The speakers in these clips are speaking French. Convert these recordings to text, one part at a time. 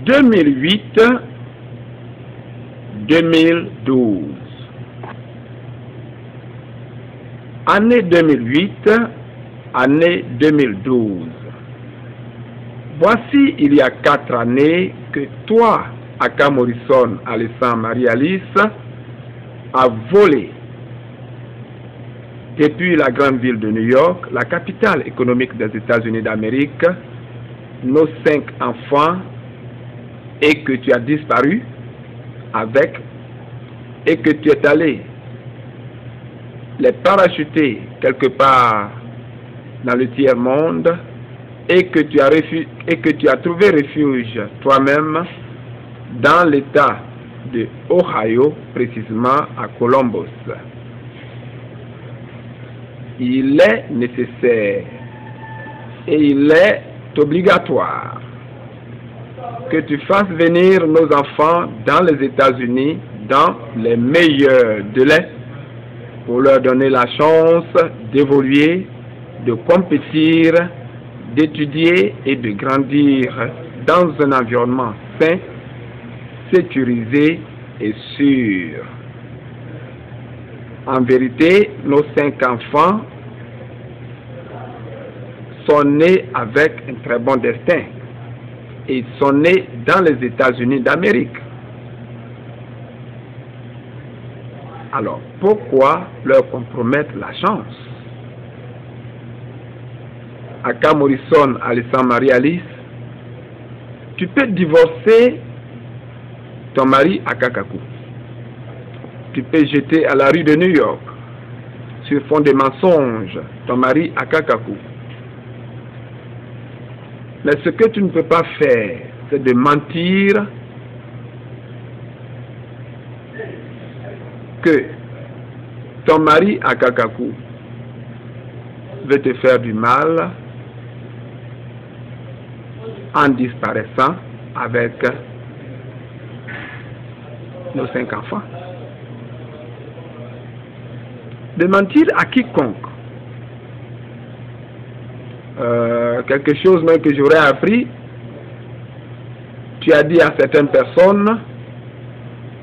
2008-2012. Année 2008, année 2012. Voici il y a 4 années que toi, Aka Morrison Alessandre Marie-Alice, a volé depuis la grande ville de New York, la capitale économique des États-Unis d'Amérique, nos 5 enfants, et que tu as disparu avec, et que tu es allé les parachuter quelque part dans le tiers-monde, et que tu as trouvé refuge toi-même dans l'État de Ohio, précisément à Columbus. Il est nécessaire et il est obligatoire que tu fasses venir nos enfants dans les États-Unis dans les meilleurs délais pour leur donner la chance d'évoluer, de compétir, d'étudier et de grandir dans un environnement sain, sécurisé et sûr. En vérité, nos 5 enfants sont nés avec un très bon destin et sont nés dans les États-Unis d'Amérique. Alors, pourquoi leur compromettre la chance? Aka Morrison Alessandre Marie-Alice, tu peux divorcer ton mari Aka Kaku. Tu peux jeter à la rue de New York, sur fond de mensonges, ton mari Aka Kaku. Mais ce que tu ne peux pas faire, c'est de mentir que ton mari Aka Kaku veut te faire du mal en disparaissant avec nos 5 enfants. De mentir à quiconque. Quelque chose même que j'aurais appris, tu as dit à certaines personnes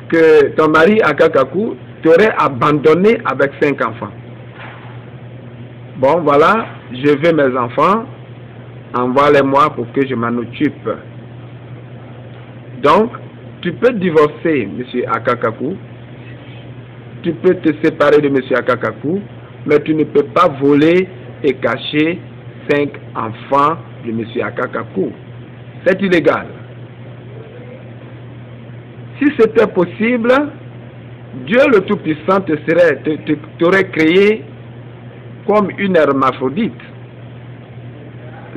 que ton mari Aka Kaku t'aurait abandonné avec 5 enfants. Bon, voilà, je veux mes enfants, envoie-les-moi pour que je m'en occupe. Donc, tu peux divorcer M. Aka Kaku, tu peux te séparer de M. Aka Kaku, mais tu ne peux pas voler et cacher 5 enfants de M. Aka Kaku. C'est illégal. Si c'était possible, Dieu le Tout-Puissant t'aurait créé comme une hermaphrodite,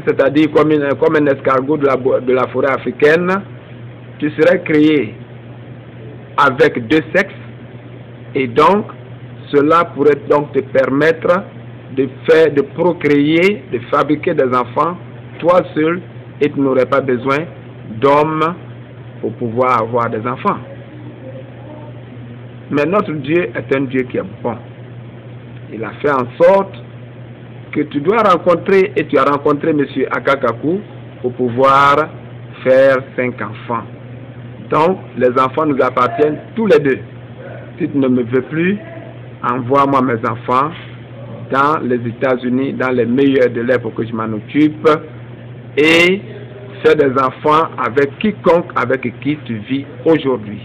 c'est-à-dire comme un escargot de la forêt africaine. Tu serais créé avec 2 sexes, et donc cela pourrait donc te permettre de procréer, de fabriquer des enfants toi seul, et tu n'aurais pas besoin d'hommes pour pouvoir avoir des enfants. Mais notre Dieu est un Dieu qui est bon. Il a fait en sorte que tu dois rencontrer, et tu as rencontré M. Aka Kaku pour pouvoir faire 5 enfants. Donc, les enfants nous appartiennent tous les 2. Si tu ne me veux plus, envoie-moi mes enfants dans les États-Unis, dans les meilleurs délais pour que je m'en occupe, et fais des enfants avec quiconque avec qui tu vis aujourd'hui.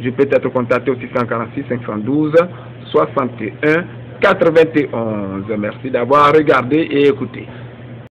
Je peux être contacté au 646 512 61 91. Merci d'avoir regardé et écouté.